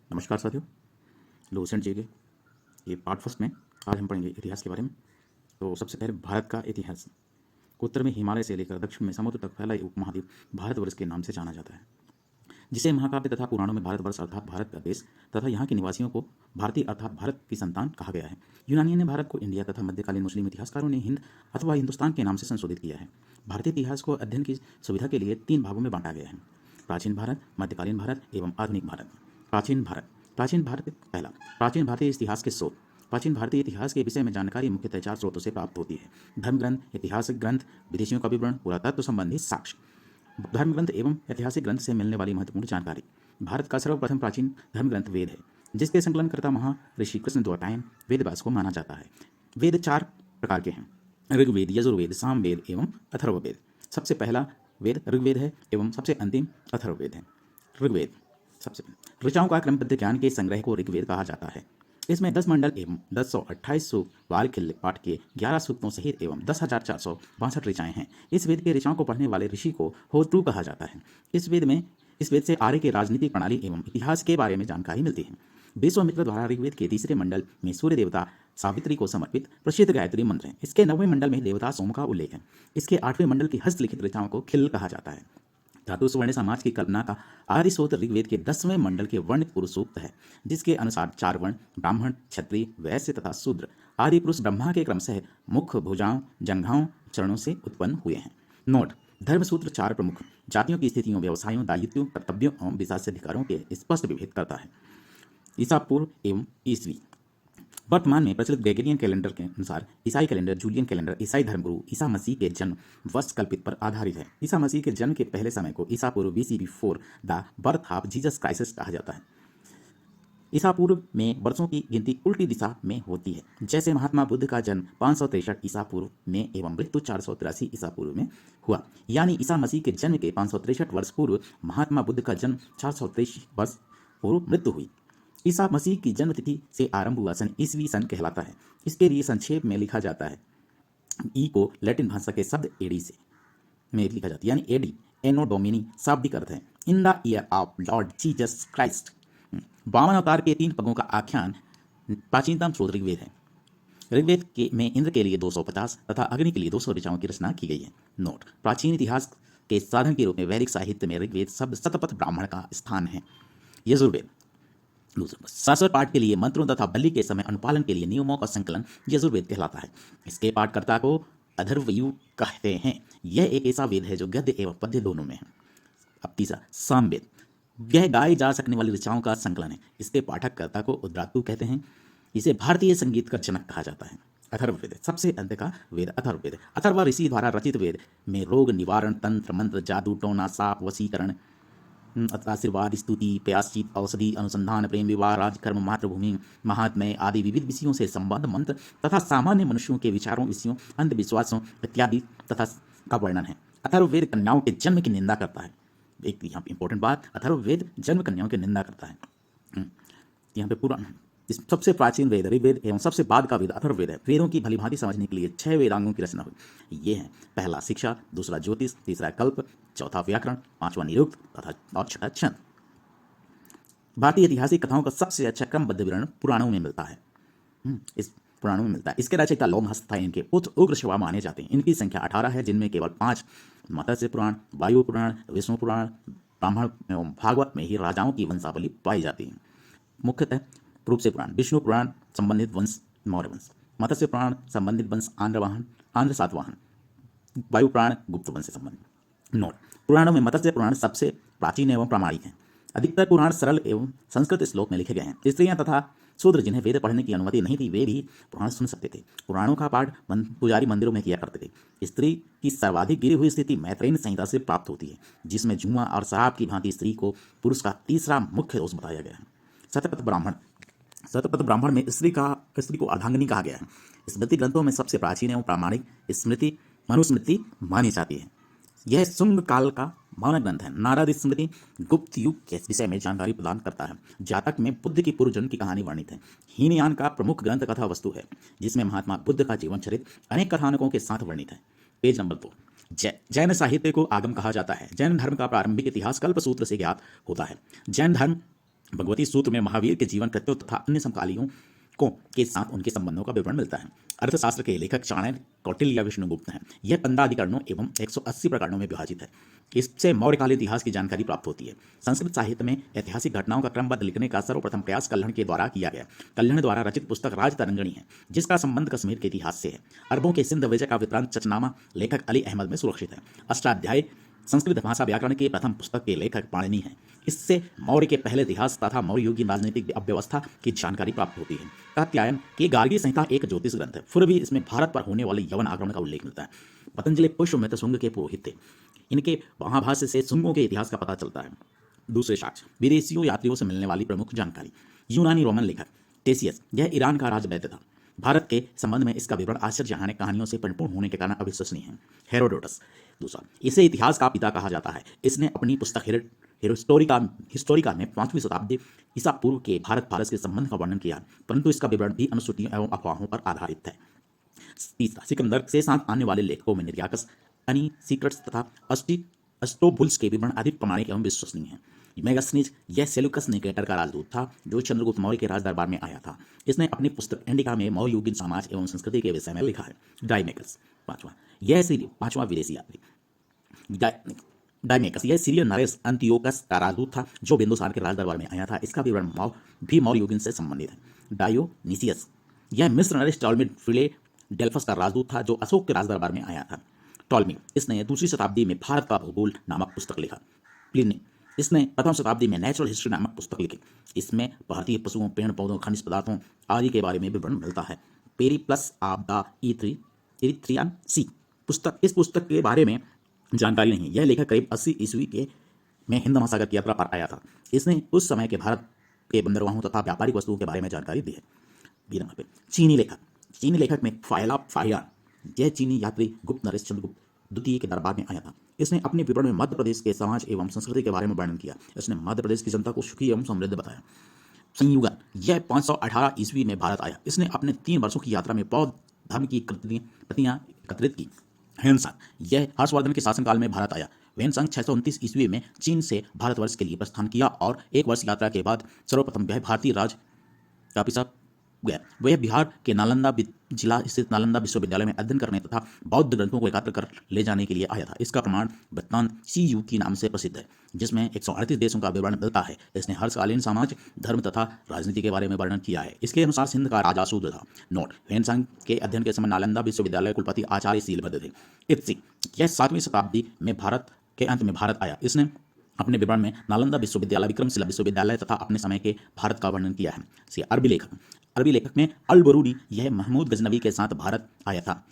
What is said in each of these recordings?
नमस्कार साथियों, लुसेंट जी के ये पार्ट फर्स्ट में आज हम पढ़ेंगे इतिहास के बारे में। तो सबसे पहले भारत का इतिहास। उत्तर में हिमालय से लेकर दक्षिण में समुद्र तक फैला ये उपमहाद्वीप भारतवर्ष के नाम से जाना जाता है, जिसे महाकाव्य तथा पुराणों में भारतवर्ष अर्थात भारत का देश तथा यहाँ के निवासियों को भारतीय अर्थात भारत की संतान कहा गया है। यूनानियों ने भारत को इंडिया तथा मध्यकालीन मुस्लिम इतिहासकारों ने हिंद अथवा हिंदुस्तान के नाम से संशोधित किया है। भारतीय इतिहास को अध्ययन की सुविधा के लिए 3 भागों में बांटा गया है: प्राचीन भारत, मध्यकालीन भारत एवं आधुनिक भारत। प्राचीन भारत। प्राचीन भारत पहला, प्राचीन भारतीय इतिहास के स्रोत। प्राचीन भारतीय इतिहास के विषय में जानकारी मुख्यतः 4 स्रोतों से प्राप्त होती है: धर्म ग्रंथ, ऐतिहासिक ग्रंथ, विदेशियों का विवरण, पुरातत्व संबंधी साक्ष्य। धर्म ग्रंथ एवं ऐतिहासिक ग्रंथ से मिलने वाली महत्वपूर्ण जानकारी। भारत का सर्वप्रथम प्राचीन धर्म ग्रंथ वेद है, जिसके संकलनकर्ता महर्षि कृष्णद्वैपायन वेदव्यास को माना जाता है। वेद 4 प्रकार के हैं: ऋग्वेद, यजुर्वेद, सामवेद एवं अथर्ववेद। सबसे पहला वेद ऋग्वेद है एवं सबसे अंतिम अथर्ववेद है। ऋग्वेद सबसे ऋचाओं का क्रमबद्ध ज्ञान के संग्रह को ऋग्वेद कहा जाता है। इसमें 10 मंडल एवं 1028 सूक्त वार खिल्ले पाठ के 11 सूक्तों सहित एवं 10,462 ऋचाएं हैं। इस वेद के ऋचाओं को पढ़ने वाले ऋषि को होतृ कहा जाता है। इस वेद से आर्य के राजनीतिक प्रणाली एवं इतिहास के बारे में जानकारी मिलती है। विश्वामित्र द्वारा ऋग्वेद के तीसरे मंडल में सूर्य देवता सावित्री को समर्पित प्रसिद्ध गायत्री मंत्र है। इसके 9वें मंडल में देवता सोम का उल्लेख है। इसके 8वें मंडल की हस्तलिखित ऋचाओं को खिल कहा जाता है। धातु स्वर्ण समाज की कल्पना का आदि स्रोत ऋग्वेद के 10वें मंडल के वर्णित पुरुष सूक्त है, जिसके अनुसार 4 वर्ण ब्राह्मण, क्षत्रिय, वैश्य तथा शूद्र आदि पुरुष ब्रह्मा के क्रमशः मुख, भुजाओं, जंघाओं, चरणों से उत्पन्न हुए हैं। नोट: धर्मसूत्र 4 प्रमुख जातियों की स्थितियों, व्यवसायों, दायित्वों, कर्तव्यों एवं विशेषाधिकारों के स्पष्ट विभेद करता है। ईसा पूर्व एवं ईस्वी। वर्तमान में प्रचलित ग्रेगोरियन कैलेंडर के अनुसार ईसाई कैलेंडर, जूलियन कैलेंडर ईसाई धर्मगुरु ईसा मसीह के जन्म वर्ष कल्पित पर आधारित है। ईसा मसीह के जन्म के पहले समय को ईसा पूर्व BC before the birth of Jesus Christ कहा जाता है। ईसा पूर्व में वर्षों की गिनती उल्टी दिशा में होती है, जैसे महात्मा बुद्ध का जन्म 563 ईसा पूर्व में एवं मृत्यु 483 ईसा पूर्व में हुआ। यानी ईसा मसीह के जन्म के 563 वर्ष पूर्व महात्मा बुद्ध का जन्म 483 वर्ष पूर्व मृत्यु हुई। ईसा मसीह की जन्म तिथि से आरंभ हुआ सन ईसवी सन कहलाता है। इसके लिए संक्षेप में लिखा जाता है। ई को लैटिन भाषा के शब्द एडी से में लिखा जाता है, यानी एडी एनो डोमिनी शाब्दिक अर्थ है in the year of Lord Jesus Christ. 52 अवतार के 3 पगों का आख्यान प्राचीनतम स्रोत ऋग्वेद है। ऋग्वेद में इंद्र के लिए 250 तथा अग्नि के लिए 200 ऋचाओं की रचना की गई है। नोट: प्राचीन इतिहास के साधन के रूप में वैदिक साहित्य में ऋग्वेद शब्द शतपथ ब्राह्मण का स्थान है। यजुर्वेद शास्त्र पाठ के लिए मंत्रों तथा बलि के समय अनुपालन के लिए नियमों का संकलन यजुर्वेद कहलाता है। इसके पाठकर्ता को अथर्वयु कहते हैं। यह एक ऐसा वेद है जो गद्य एवं पद्य दोनों में है। अब तीसरा सामवेद। यह गाई जा सकने वाली ऋचाओं का संकलन है। इसके पाठककर्ता को उद्रातु कहते हैं। इसे भारतीय संगीत का जनक कहा जाता है। अथर्ववेद सबसे अंत का वेद अथर्ववेद। अथर्व ऋषि द्वारा रचित वेद में रोग निवारण, तंत्र मंत्र, जादू टोना, साप, वशीकरण, आशीर्वाद, स्तुति, प्याश्चित, औषधि, अनुसंधान, प्रेम, विवाह, राजकर्म, मातृभूमि, महात्म्य आदि विविध विषयों से संबंध मंत्र तथा सामान्य मनुष्यों के विचारों, विषयों, अंधविश्वासों इत्यादि तथा का वर्णन है। अथर्ववेद कन्याओं के जन्म की निंदा करता है। एक यहाँ पे इंपॉर्टेंट बात, अथर्ववेद जन्म कन्याओं की निंदा करता है। यहाँ पे पूरा सबसे प्राचीन वेद ऋग्वेद एवं सबसे बाद का वेद अथर्ववेद है। वेदों की भलीभांति समझने के लिए 6 वेदांगों की रचना हुई। ये हैं: पहला शिक्षा, दूसरा ज्योतिष, तीसरा कल्प, चौथा व्याकरण, 5वां निरुक्त तथा 6वां छंद। भारतीय ऐतिहासिक कथाओं का सबसे अच्छा क्रमबद्ध विवरण पुराणों में मिलता है। इस पुराणों में मिलता है। इसके रचयिता लोमहर्षि तथा इनके पुत्र उग्रश्रवा माने जाते हैं। इनकी संख्या 18 है, जिनमें केवल 5 मत्स्य पुराण, वायु पुराण, विष्णु पुराण, ब्राह्मण एवं भागवत में ही राजाओं की वंशावली पाई जाती है। मुख्यतः रूप से पुराण: विष्णु पुराण संबंधित वंश मौर्य वंश, मत्स्य पुराण संबंधित वंश आंध्र सातवाहन, वायु पुराण गुप्त वंश से संबंधित। नोट: पुराणों में मत्स्य पुराण सबसे प्राचीन एवं प्रामाणिक है। अधिकतर पुराण सरल एवं संस्कृत श्लोक में लिखे गए हैं। स्त्रियां तथा शूद्र जिन्हें वेद पढ़ने की अनुमति नहीं थी, वे भी पुराण सुन सकते थे। पुराणों का पाठ पुजारी मंदिरों में किया करते थे। स्त्री की सर्वाधिक गिरी हुई स्थिति मैत्रेयी संहिता से प्राप्त होती है, जिसमें जुआ और शराब की भांति स्त्री को पुरुष का तीसरा मुख्य दोष बताया गया है। शतपथ ब्राह्मण। शतपथ ब्राह्मण में स्त्री को अर्धांगिनी कहा गया है। स्मृति ग्रंथों में सबसे प्राचीन एवं प्रामाणिक स्मृति मनुस्मृति मानी जाती है। यह शुंग काल का मानक ग्रंथ है। नारद स्मृति गुप्त युग के विषय में जानकारी प्रदान करता है। जातक में बुद्ध की पूर्व जन्म की कहानी वर्णित है। हीनयान का प्रमुख ग्रंथ कथा वस्तु है, जिसमें महात्मा बुद्ध का जीवन चरित्र अनेक कथानकों के साथ वर्णित है। Page number 2। जैन साहित्य को आगम कहा जाता है। जैन धर्म का प्रारंभिक इतिहास कल्पसूत्र से ज्ञात होता है। जैन धर्म भगवती सूत्र में महावीर के जीवन कृत्यों तथा अन्य समकालियों को के साथ उनके संबंधों का विवरण मिलता है। अर्थशास्त्र के लेखक चाणक्य, कौटिल्य या विष्णुगुप्त हैं। यह 15 अधिकरणों एवं 180 प्रकरणों में विभाजित है। इससे मौर्यकाल इतिहास की जानकारी प्राप्त होती है। संस्कृत साहित्य में ऐतिहासिक घटनाओं का क्रमबद्ध लिखने का सर्वप्रथम प्रयास कल्हण के द्वारा किया गया। कल्हण द्वारा रचित पुस्तक राजतरंगिणी है, जिसका संबंध कश्मीर के इतिहास से है। अरबों के सिंध विजय का वृत्तांत चचनामा लेखक अली अहमद में सुरक्षित है। अष्टाध्यायी संस्कृत भाषा व्याकरण के प्रथम पुस्तक के लेखक पाणिनि हैं। इससे मौर्य के पहले इतिहास तथा मौर्य युग की राजनीतिक अव्यवस्था की जानकारी प्राप्त होती है। कात्यायन की गार्गी संहिता एक ज्योतिष ग्रंथ है। फिर भी इसमें भारत पर होने वाले यवन आक्रमण का उल्लेख मिलता है। पतंजलि पुष्पमित्र शुंग के पुरोहित थे। इनके महाभाष्य से शुंगों के इतिहास का पता चलता है। दूसरे साक्ष्य, विदेशियों यात्रियों से मिलने वाली प्रमुख जानकारी। यूनानी रोमन लेखक टेसियस, यह ईरान का राजवैद्य था। भारत के संबंध में इसका विवरण आश्चर्यजनक कहानियों से परिपूर्ण होने के कारण अविश्वसनीय है। हेरोडोटस दूसरा, इसे इतिहास का पिता कहा जाता है। इसने अपनी पुस्तक हिस्टोरिका में 5वीं शताब्दी ईसा पूर्व के भारत फारस के संबंध का वर्णन किया, परंतु इसका विवरण भी अनुश्रुतियों एवं अफवाहों पर आधारित है। तीसरा, सिकंदर से साथ आने वाले लेखकों में निर्याकस, अनीसीक्रट्स तथा अस्टोबुल्स के विवरण अधिक प्रमाणिक एवं विश्वसनीय हैं। मेगास्नीज, यह सेल्यूकस निकेटर का राजदूत था जो चंद्रगुप्त मौर्य के राज दरबार में आया था। इसने अपनी पुस्तक इंडिका में मौर्य युगीन समाज एवं संस्कृति के विषय में लिखा है। डाइमेकस पांचवा विदेशी यात्री। डाइमेकस, यह सीरियन नरेस अंतियोकस का राजदूत था जो बिंदुसार के राज दरबार में आया था। इसका विवरण भी मौर्य युगीन से संबंधित है। डायोनिसियस, यह मिस्र नरेस टॉलमी फिले डेल्फस का राजदूत था जो अशोक के राज दरबार में आया था। टॉलमी, इसने 2वीं शताब्दी में भारत का भूगोल नामक पुस्तक लिखा। प्लिनी, इसने 1वीं शताब्दी में नेचुरल हिस्ट्री नामक पुस्तक लिखी। इसमें भारतीय पशुओं, पेड़ पौधों, खनिज पदार्थों आदि के बारे में विवरण मिलता है। पेरीप्लस ऑफ द इरिथ्रियन सी, इस पुस्तक के बारे में जानकारी नहीं है। यह लेखक करीब 80 ईस्वी के में हिंद महासागर की यात्रा पर आया था। इसने उस समय के भारत के बंदरगाहों तथा व्यापारिक वस्तुओं के बारे में जानकारी दी है। बी नंबर पे चीनी लेखक में फाहियान, यह चीनी यात्री गुप्त नरेश चंद्रगुप्त द्वितीय के दरबार में आया था। इसने अपने विवरण में मध्य प्रदेश के समाज एवं संस्कृति के बारे में वर्णन किया। इसने मध्य प्रदेश की जनता को सुखी एवं समृद्ध बताया। संयुगन, यह 518 ईस्वी में भारत आया। इसने अपने 3 वर्षों की यात्रा में बौद्ध धर्म की प्रतियां एकत्रित की। ह्वेनसांग, यह हर्षवर्धन के शासनकाल में भारत आया। ह्वेनसांग 629 ईस्वी में चीन से भारतवर्ष के लिए प्रस्थान किया और 1 वर्ष यात्रा के बाद सर्वप्रथम वह भारतीय राज कापिसा गया। वह बिहार के नालंदा जिला स्थित नालंदा विश्वविद्यालय में अध्ययन करने तथा बौद्ध ग्रंथों को एकत्र कर ले जाने के लिए आया था। इसका प्रमाण वृत्तांत CU नाम से प्रसिद्ध है, जिसमें 138 देशों का विवरण मिलता है। इसने हर्षकालीन समाज, धर्म तथा राजनीति के बारे में वर्णन किया है। इसके अनुसार सिंध का राजा शूद्र था। नोट, ह्वेनसांग के अध्ययन के समय नालंदा विश्वविद्यालय कुलपति आचार्य सीलभद्र थे। इत्सी, यह 7वीं शताब्दी में भारत के अंत में भारत आया। इसने अपने विवरण में नालंदा विश्वविद्यालय, विक्रमशिला विश्वविद्यालय तथा अपने समय के भारत का वर्णन किया है। अरबी लेखक में अल बरूनी, यह महमूद गजनवी के साथ भारत आया था।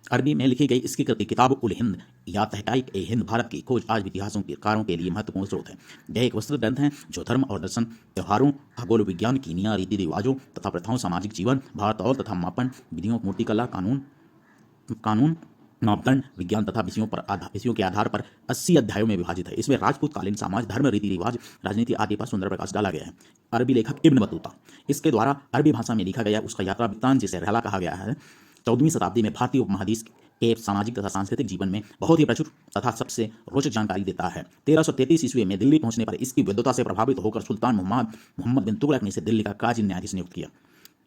अरबी में लिखी गई इसकी कृति किताब उल हिंद या तहक़ीक़ ए हिंद भारत की खोज आज इतिहासकारों के लिए महत्वपूर्ण स्रोत है। यह एक विस्तृत ग्रंथ है जो धर्म और दर्शन, त्योहारों, खगोल विज्ञान, कीमिया, रीति रिवाजों तथा प्रथाओं, सामाजिक जीवन, भारतौल तथा मापन विधियों, मूर्तिकला, कानून मापदंड, विज्ञान तथा विषयों के आधार पर 80 अध्यायों में विभाजित है। इसमें राजपूतकालीन समाज, धर्म, रीति रिवाज, राजनीति आदि पर सुंदर प्रकाश डाला गया है। अरबी लेखक इब्न बतूता, इसके द्वारा अरबी भाषा में लिखा गया उसका यात्रा वृत्तांत, जिसे रहला कहा गया है, 14वीं शताब्दी में भारतीय उपमहादेश के सामाजिक तथा सांस्कृतिक जीवन में बहुत ही प्रचुर तथा सबसे रोचक जानकारी देता है। 1333 ईस्वी में दिल्ली पहुंचने पर इसकी विद्वता से प्रभावित होकर सुल्तान मोहम्मद बिन तुगलक ने इसे दिल्ली का काजी न्यायाधीश नियुक्त किया।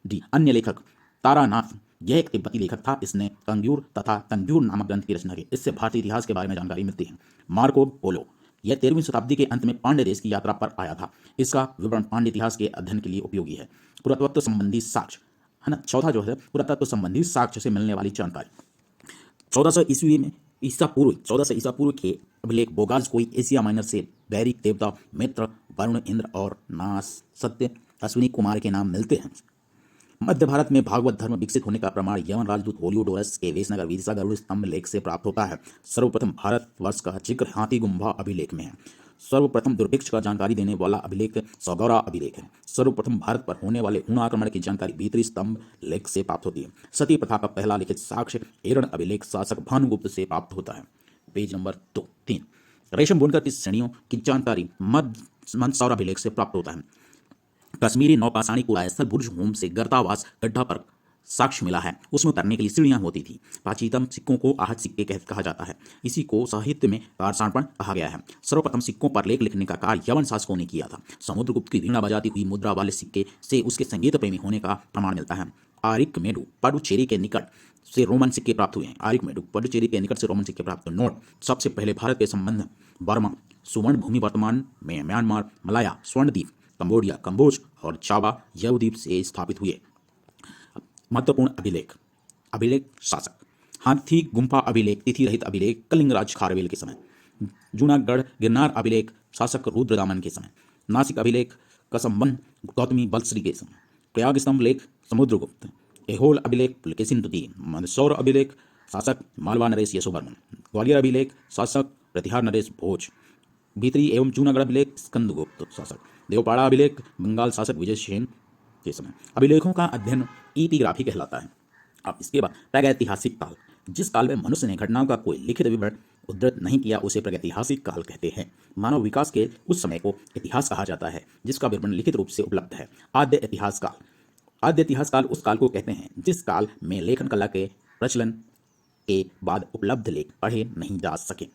डी, अन्य लेखक तारानाथ, यह एक तिब्बती लेखक था। इसने तंग्यूर नामक ग्रंथ की रचना की। इससे भारतीय इतिहास के बारे में जानकारी मिलती है। मार्को पोलो, यह 13वीं शताब्दी के अंत में पांड्य देश की यात्रा पर आया था। इसका विवरण पांड्य इतिहास के अध्ययन के लिए उपयोगी है। पुरातत्व संबंधी साक्ष्य है ना। चौथा जो है पुरातत्व संबंधी साक्ष्य से मिलने वाली जानकारी। 1400 ईस्वी में ईसा पूर्व के अभिलेख बोगाज कोई एशिया माइनर से वैरिक देवता मित्र, वरुण, इंद्र और नासत्य अश्विनी कुमार के नाम मिलते हैं। मध्य भारत में भागवत धर्म विकसित होने का प्रमाण यवन राजदूत होलियोडोरस के वेशनगर विदिशा गरुड़ स्तंभ लेख से प्राप्त होता है। सर्वप्रथम भारतवर्ष का जिक्र हाथी गुम्बा अभिलेख में है। सर्वप्रथम दुर्भिक्ष का जानकारी देने वाला अभिलेख सौगौरा अभिलेख है। सर्वप्रथम भारत पर होने वाले हुण आक्रमण की जानकारी भीतरी स्तंभ लेख से प्राप्त होती है। सती प्रथा का पहला लिखित साक्ष्य एरण अभिलेख शासक भानुगुप्त से प्राप्त होता है। Page number 3। रेशम बुनकर की श्रेणियों की जानकारी मंदसौर अभिलेख से प्राप्त होता है। कश्मीरी नौपाषाणी कुलास्थल बुर्ज होम से गर्तावास गड्ढा पर साक्ष्य मिला है उसमें उतरने के लिए सीढ़ियां होती थी। प्राचीनतम सिक्कों को आहट सिक्के कहा जाता है। इसी को साहित्य में कारसांपण कहा गया है। सर्वप्रथम सिक्कों पर लेख लिखने का कार्य यवन शासकों ने किया था। समुद्रगुप्त की वीणा बजाती हुई मुद्रा वाले सिक्के से उसके संगीत प्रेमी होने का प्रमाण मिलता है। आरिकमेडु पडुचेरी के निकट से रोमन सिक्के प्राप्त हुए हैं। आरिकमेडु पडुचेरी के निकट से रोमन सिक्के प्राप्त हुए। नोट: सबसे पहले भारत के संबंध बर्मा, सुवर्ण भूमि वर्तमान में म्यांमार, मलाया, स्वर्णद्वीप, कंबोडिया, कंबोज और जावा यवद्वीप से स्थापित हुए। महत्वपूर्ण अभिलेख: अभिलेख शासक: हाथी गुम्फा अभिलेख, तिथि रहित अभिलेख कलिंगराज खारवेल के समय। जूनागढ़ गिरनार अभिलेख शासक रुद्रदामन के समय। नासिक अभिलेख का संबंध गौतमी बलश्री के समय। प्रयाग स्तंभ लेख समुद्रगुप्त। ऐहोल अभिलेख पुलकेशिन द्वितीय। मंदसौर अभिलेख शासक मालवा नरेश यशोवर्मन। ग्वालियर अभिलेख शासक प्रतिहार नरेश भोज। भीतरी एवं जूनागढ़ अभिलेख स्कंदगुप्त शासक। देवपाड़ा अभिलेख बंगाल शासक विजय सेन के समय। अभिलेखों का अध्ययन इपिग्राफी कहलाता है। अब इसके बाद प्रागैतिहासिक काल: जिस काल में मनुष्य ने घटनाओं का कोई लिखित विवरण उद्धृत नहीं किया उसे प्रागैतिहासिक काल कहते हैं। मानव विकास के उस समय को इतिहास कहा जाता है जिसका विवरण लिखित रूप से उपलब्ध है। आद्य इतिहास काल: आद्य इतिहास काल उस काल को कहते हैं जिस काल में लेखन कला के प्रचलन के बाद उपलब्ध लेख पढ़े नहीं जा सके।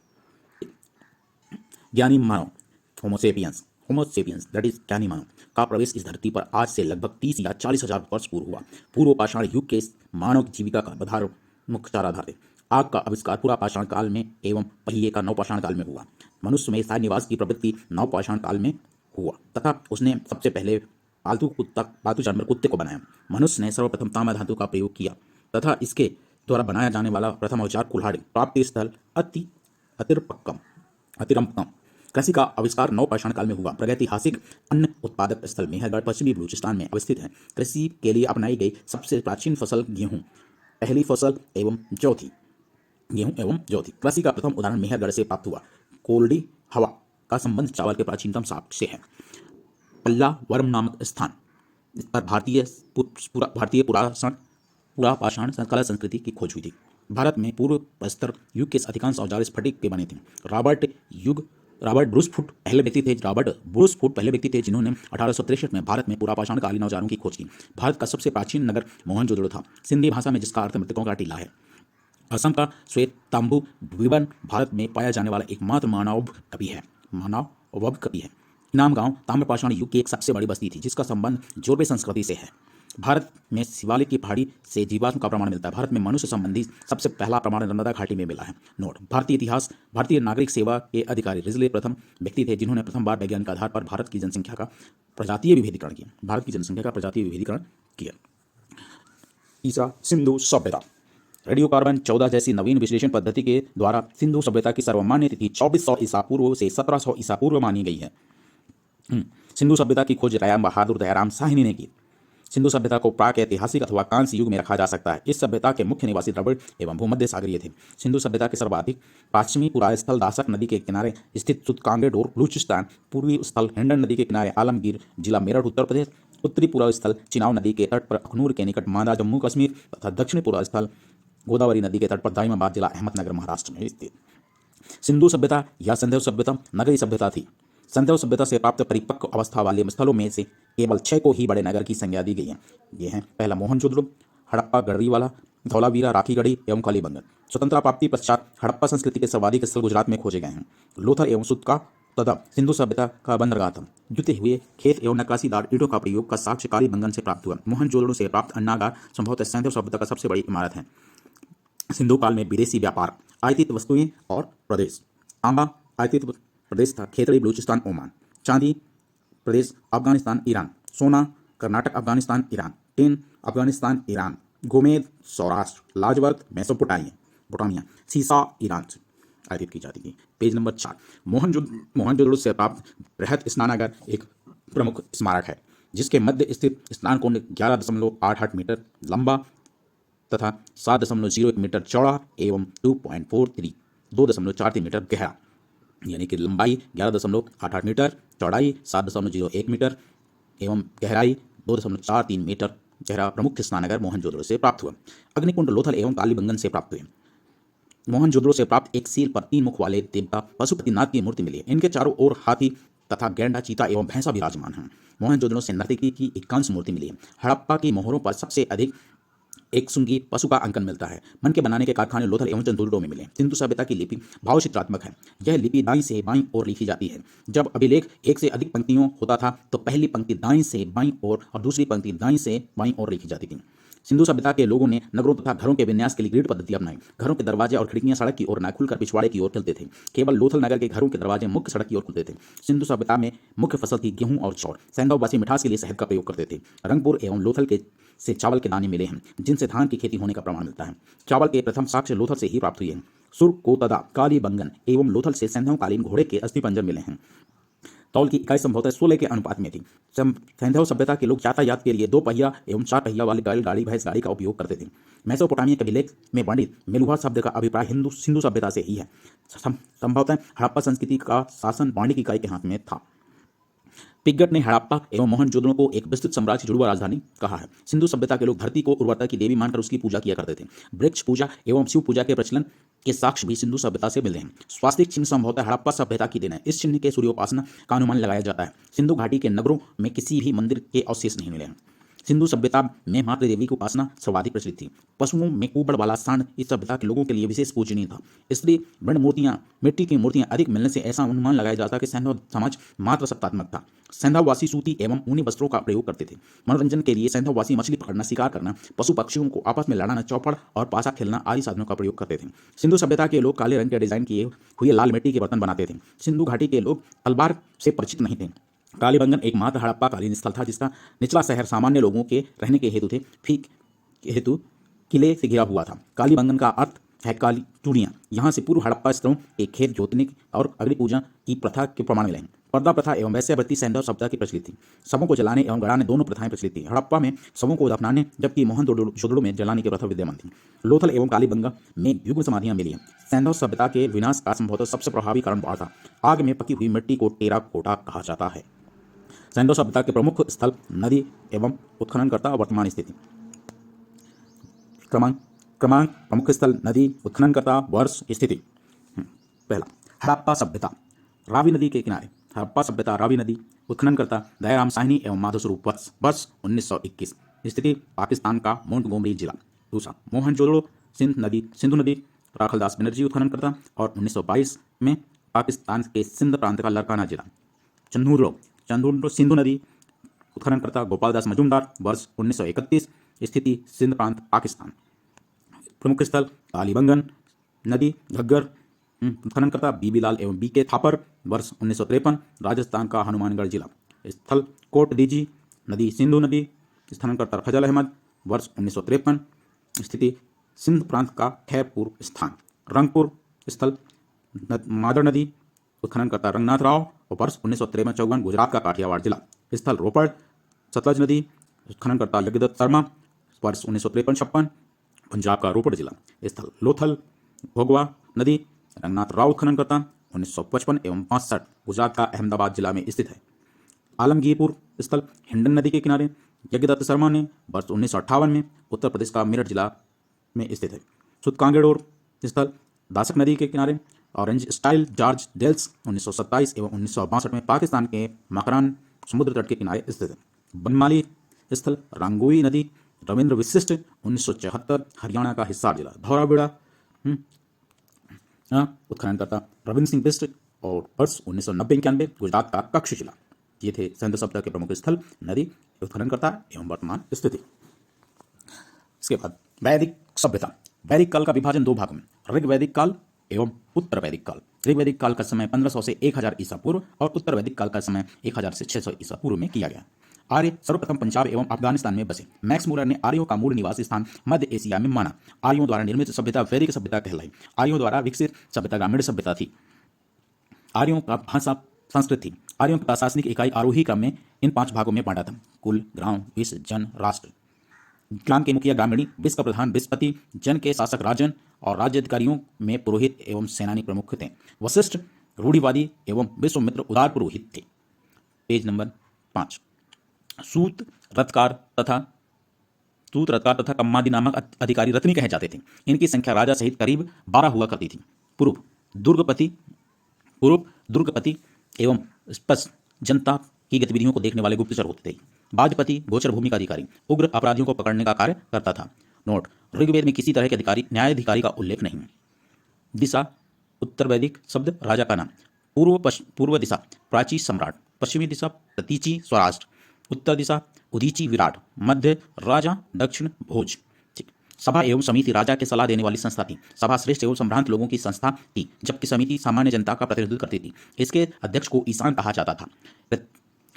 ज्ञानी मानव होमोसेपियंस दैट इज ज्ञानी मानव का प्रवेश इस धरती पर आज से लगभग 30 या 40 हजार वर्ष पूर्व हुआ। पूर्व पाषाण युग के मानव जीविका का आधार मुख्य चार आधार थे। आग का आविष्कार पुरापाषाण काल में एवं पहिए का नवपाषाण काल में हुआ। मनुष्य में स्थायी निवास की प्रवृत्ति नवपाषाण काल में हुआ तथा उसने सबसे पहले पालतू जानवर कुत्ते को बनाया। मनुष्य ने सर्वप्रथम तांबा धातु का प्रयोग किया तथा इसके द्वारा बनाया जाने वाला प्रथम औजार कुल्हाड़ी। प्राप्ति स्थल अतिरंपकम। कृषि का आविष्कार नवपाषाण काल में हुआ। प्रागैतिहासिक अन्न उत्पादक स्थल मेहरगढ़ पश्चिमी बलूचिस्तान में अवस्थित है। कृषि के लिए अपनाई गई सबसे प्राचीन फसल गेहूं, पहली फसल एवं चौथी गेहूं एवं ज्योति। कृषि का प्रथम उदाहरण मेहरगढ़ से प्राप्त हुआ। कोल्डी हवा का संबंध चावल के प्राचीनतम साक्ष्य से है। पल्लावरम नामक स्थान, इस पर भारतीय पुरापाषाण कला संस्कृति की खोज हुई थी। भारत में पूर्व प्रस्तर युग के अधिकांश औजार स्फटिक के बने थे। रॉबर्ट ब्रूसफुट पहले व्यक्ति थे जिन्होंने 1863 में भारत में पुरापाषाण कालीन औजारों की खोज की। भारत का सबसे प्राचीन नगर मोहनजोदड़ो था, सिंधी भाषा में जिसका अर्थ मृतकों का टीला है। असम का श्वेतांबु द्वीपन भारत में पाया जाने वाला एकमात्र मानव कवि है। इनाम गांव ताम्रपाषाण युग की एक सबसे बड़ी बस्ती थी जिसका संबंध जोरबे संस्कृति से है। भारत में शिवालिक की पहाड़ी से जीवाश्म का प्रमाण मिलता है। भारत में मनुष्य संबंधी सबसे पहला प्रमाण नर्मदा घाटी में मिला है। नोट: भारतीय इतिहास: भारतीय नागरिक सेवा के अधिकारी रिजले प्रथम व्यक्ति थे जिन्होंने प्रथम बार वैज्ञानिक आधार पर भारत की जनसंख्या का प्रजातीय विभेदीकरण किया। तीसरा, सिंधु सभ्यता। रेडियोकार्बन 14 जैसी नवीन विश्लेषण पद्धति के द्वारा सिंधु सभ्यता की सर्वमान्य तिथि 2400 ईसा पूर्व से 1700 ईसा पूर्व मानी गई है। सिंधु सभ्यता की खोज राम बहादुर दयाराम साहनी ने की। सिंधु सभ्यता को प्राक ऐतिहासिक अथवा कांस्य युग में रखा जा सकता है। इस सभ्यता के मुख्य निवासी द्रविड़ एवं भूमध्य सागरीय थे। सिंधु सभ्यता के सर्वाधिक पश्चिमी पुरास्थल दासक नदी के किनारे स्थित सुतकांगेडोर बलूचिस्तान, पूर्वी स्थल हिंडन नदी के किनारे आलमगीर जिला मेरठ उत्तर प्रदेश, उत्तरी पूर्व स्थल चिनाव नदी के तट पर अखनूर के निकट मांदा जम्मू कश्मीर तथा दक्षिणी पूर्व स्थल गोदावरी नदी के तट पर दाइमाबाद जिला अहमदनगर महाराष्ट्र में स्थित। सिंधु सभ्यता या संधव सभ्यता नगरीय सभ्यता थी। संधव सभ्यता से प्राप्त परिपक्व अवस्था वाले स्थलों में से केवल 6 को ही बड़े नगर की संज्ञा दी गई है। ये हैं: पहला मोहनजोदड़ो, हड़प्पा, गढ़रीवाला, धौलावीरा, राखीगढ़ी एवं कालीबंगन। स्वतंत्रता प्राप्ति पश्चात हड़प्पा संस्कृति के सर्वाधिक स्थल गुजरात में खोजे गए हैं। लोथर एवं सुतका तथा सिंधु सभ्यता का बंदरगाह था। जुते हुए खेत एवं नक्काशीदार ईंटों का प्रयोग का साक्ष्य कालीबंगन से प्राप्त हुआ। मोहनजोदड़ो से प्राप्त अन्नागार संभवतः संधव सभ्यता का सबसे बड़ी इमारत है। सिंधु काल में विदेशी व्यापार, आयातित वस्तुएं और प्रदेश। तांबा आयातित प्रदेश था, खेतड़ी बलूचिस्तान ओमान। चांदी प्रदेश अफगानिस्तान ईरान। सोना कर्नाटक अफगानिस्तान ईरान। टिन अफगानिस्तान ईरान। गोमेद सौराष्ट्र। लाजवर्क मेसोपोटामिया। सीसा ईरान से आयातित की जाती थी। Page number 4। मोहनजोदड़ो से प्राप्त बृहत स्नानागार एक प्रमुख स्मारक है जिसके मध्य स्थित स्नान कुंड 11.88 मीटर लंबा तथा 7.01 मीटर चौड़ा एवं 2.43 मीटर गहरा, यानी कि लंबाई 11.88 मीटर, चौड़ाई 7.01 मीटर एवं गहराई 2.43 मीटर गहरा प्रमुख स्नानागार मोहनजोदड़ो से प्राप्त हुआ। अग्निकुंड लोथल एवं कालीबंगन से प्राप्त हुए। मोहनजोदड़ो से प्राप्त एक सिर पर 3 मुख वाले देवता पशुपतिनाथ की मूर्ति मिली। इनके चारों ओर हाथी तथा गैंडा, चीता एवं भैंसा विराजमान हैं। मोहनजोदड़ो से नर्तकी की एकांश मूर्ति मिली है। हड़प्पा की मोहरों पर सबसे अधिक एक सुंगी पशु का अंकन मिलता है। मन के बनाने के कारखाने लोथल एवं चंदूरडो में मिले। सिंधु सभ्यता की लिपि भावचित्रात्मक है। यह लिपि दाईं से बाईं ओर लिखी जाती है। जब अभिलेख एक से अधिक पंक्तियों होता था तो पहली पंक्ति दाईं से बाईं ओर और दूसरी पंक्ति दाईं से बाईं ओर लिखी जाती थी। सिंधु सभ्यता के लोगों ने नगरों तथा घरों के विन्यास के लिए ग्रिड पद्धति अपनाई। घरों के दरवाजे और खिड़कियां सड़क की ओर न खुलकर पिछवाड़े की ओर चलते थे। केवल लोथल नगर के घरों के दरवाजे मुख्य सड़क की ओर खुलते थे। सिंधु सभ्यता में मुख्य फसल थी गेहूं और चौर। सैंधववासी मिठास के लिए शहद का प्रयोग करते थे। रंगपुर एवं लोथल के से चावल के दाने मिले हैं, जिनसे धान की खेती होने का प्रमाण मिलता है। चावल के प्रथम साक्ष्य लोथल से ही प्राप्त हुए हैं। सुर कोतदा कालीबंगन एवं लोथल से सैंधवकालीन घोड़े के अस्थिपंजर मिले हैं। तौल की इकाई संभवतः 16 के अनुपात में थी। सैंधव सभ्यता के लोग यातायात के लिए 2 पहिया एवं 4 पहिया वाली बैलगाड़ी भैंस गाड़ी का उपयोग करते थे। मेसोपोटामिया के अभिलेख में वर्णित मेलुहा शब्द का अभिप्राय सिंधु सभ्यता से ही है। संभवतः हड़प्पा संस्कृति का शासन वाणिज्यिक इकाई के हाथ में था। पिग्गट ने हड़प्पा एवं मोहनजोदड़ो को एक विस्तृत साम्राज्य जुड़वा राजधानी कहा है। सिंधु सभ्यता के लोग धरती को उर्वरता की देवी मानकर उसकी पूजा किया करते थे। वृक्ष पूजा एवं शिव पूजा के प्रचलन के साक्ष्य भी सिंधु सभ्यता से मिलते हैं। स्वास्तिक चिन्ह संभवतः हड़प्पा सभ्यता की देन है। इस चिन्ह के सूर्योपासना का अनुमान लगाया जाता है। सिंधु घाटी के नगरों में किसी भी मंदिर के अवशेष नहीं मिले हैं। सिंधु सभ्यता में मातृ देवी की उपासना सर्वाधिक प्रचलित थी। पशुओं में कुबड़ वाला सांड इस सभ्यता के लोगों के लिए विशेष पूजनीय था। इसलिए वर्ण मूर्तियां, मिट्टी की मूर्तियां अधिक मिलने से ऐसा अनुमान लगाया जाता है कि सैंधव समाज मात्र सत्तात्मक था। सैंधववासी सूती एवं ऊनी वस्त्रों का प्रयोग करते थे। मनोरंजन के लिए सैंधववासी मछली पकड़ना, शिकार करना, पशु पक्षियों को आपस में लड़ाना, चौपड़ और पासा खेलना आदि साधनों का प्रयोग करते थे। सिंधु सभ्यता के लोग काले रंग के डिजाइन किए हुए लाल मिट्टी के बर्तन बनाते थे। सिंधु घाटी के लोग तलवार से परिचित नहीं थे। कालीबंगन एकमात्र हड़प्पा कालीन स्थल था जिसका निचला शहर सामान्य लोगों के रहने के हेतु किले से घिरा हुआ था। कालीबंगन का अर्थ है काली चूड़ियाँ। यहाँ से पूर्व हड़प्पा स्त्रों के खेत जोतने और अग्नि पूजा की प्रथा के प्रमाण मिले हैं। पर्दा प्रथा एवं वैश्यावृत्ति सैंधव सभ्यता की प्रचलित थी। शवों को जलाने एवं गड़ाने दोनों प्रथाएं प्रचलित थी। हड़प्पा में शवों को दफनाने जबकि मोहनजोदड़ो में जलाने की प्रथा विद्यमान थी। लोथल एवं कालीबंगा में युग्म समाधियां मिली हैं। सैंधव सभ्यता के विनाश का संभवतः सबसे प्रभावी कारण बाढ़ था। आग में पकी हुई मिट्टी को टेराकोटा कहा जाता है। सैंधव सभ्यता के प्रमुख स्थल नदी एवं उत्खननकर्ता वर्तमान स्थिति। क्रमांक प्रमुख स्थल नदी उत्खननकर्ता वर्ष स्थिति। पहला, हड़प्पा सभ्यता रावी नदी के किनारे। हड़प्पा सभ्यता रावी नदी उत्खननकर्ता दयाराम साहनी एवं माधव स्वरूप वर्ष 1921। स्थिति पाकिस्तान का मोंटगोमरी जिला। दूसरा, मोहनजोदड़ो सिंधु नदी राखलदास बनर्जी उत्खननकर्ता और 1922 में पाकिस्तान के सिंध प्रांत का लरकाना जिला। चंदूरडो सिंधु नदी उत्खननकर्ता गोपाल दास मजूमदार वर्ष 1931। स्थिति सिंध प्रांत पाकिस्तान। प्रमुख स्थल कालीबंगन नदी घग्गर उत्खननकर्ता बीबीलाल एवं बीके थापर वर्ष 1953। राजस्थान का हनुमानगढ़ जिला। स्थल कोट दीजी नदी सिंधु नदी उत्खननकर्ता फजल अहमद वर्ष 1953। स्थिति सिंध प्रांत का खैरपुर स्थान। रंगपुर स्थल मादर नदी उत्खननकर्ता रंगनाथ राव और वर्ष 1953-54 गुजरात का काठियावाड़ जिला। स्थल रोपड़ सतलज नदी उत्खननकर्ता यज्ञदत्त शर्मा वर्ष 1953-56 पंजाब का रोपड़ जिला। स्थल लोथल भोगवा नदी रंगनाथ राव उत्खननकर्ता 1955 एवं 65 गुजरात का अहमदाबाद जिला में स्थित है। आलमगीरपुर स्थल हिंडन नदी के किनारे यज्ञदत्त शर्मा ने वर्ष 1958 में उत्तर प्रदेश का मेरठ जिला में स्थित है। सुतकांगेडोर स्थल दासक नदी के किनारे ऑरेंज स्टाइल जॉर्ज डेल्स 1927 एवं 1962 में पाकिस्तान के मकरान समुद्र तट के किनारे स्थित है। बनमाली स्थल रंगोई नदी रविंद्र विशिष्ट 1974 हरियाणा का हिसार जिला। धौराबेड़ा उत्खननकर्ता रविंद्र सिंह बिष्ट और वर्ष 1990-91 गुजरात का कच्छ जिला। ये थे सैंधव सभ्यता के प्रमुख स्थल, नदी, उत्खननकर्ता एवं वर्तमान स्थिति। इसके बाद वैदिक सभ्यता। वैदिक काल का विभाजन 2 भागों में, ऋग वैदिक काल एवं उत्तर वैदिक काल। ऋग वैदिक काल का समय 1500 से 1000 ईसा पूर्व और उत्तर वैदिक काल का समय 1000 से 600 ईसा पूर्व में किया गया। आर्य सर्वप्रथम पंजाब एवं अफगानिस्तान में बसे। मैक्स मूलर ने आर्यों का मूल निवास स्थान मध्य एशिया में माना। आर्यों द्वारा निर्मित सभ्यता वैदिक सभ्यता कहलाई। आर्यों द्वारा विकसित सभ्यता ग्रामीण सभ्यता थी। आर्यों का भाषा संस्कृत थी। आर्यों की प्रशासनिक इकाई आरोही क्रम में इन 5 भागों में बांटा था: कुल, ग्राम, विष, जन, राष्ट्र। ग्राम के मुखिया ग्रामीणी, विष का प्रधान विषपति, जन के शासक राजन और राज्य अधिकारियों में पुरोहित एवं सेनानी प्रमुख थे। वशिष्ठ रूढ़िवादी एवं विश्वामित्र उदार पुरोहित थे। Page number 5। सूत रथकार तथा कम्मादि नामक अधिकारी रत्नी कहे जाते थे। इनकी संख्या राजा सहित करीब 12 हुआ करती थी। पूर्व दुर्गपति एवं स्पष्ट जनता की गतिविधियों को देखने वाले गुप्तचर होते थे। बाजपति गोचर भूमि का अधिकारी उग्र अपराधियों को पकड़ने का कार्य करता था। नोट, ऋग्वेद में किसी तरह के अधिकारी न्यायाधिकारी का उल्लेख नहीं है। दिशा, उत्तर वैदिक शब्द राजा का नाम। पूर्व दिशा प्राची सम्राट, पश्चिमी दिशा प्रतीची स्वराष्ट्र, उत्तर दिशा उदीची विराट, मध्य राजा, दक्षिण भोज। ठीक। सभा एवं समिति राजा के सलाह देने वाली संस्था थी। सभा श्रेष्ठ एवं संभ्रांत लोगों की संस्था थी, जबकि समिति सामान्य जनता का प्रतिनिधित्व करती थी। इसके अध्यक्ष को ईशान कहा जाता था।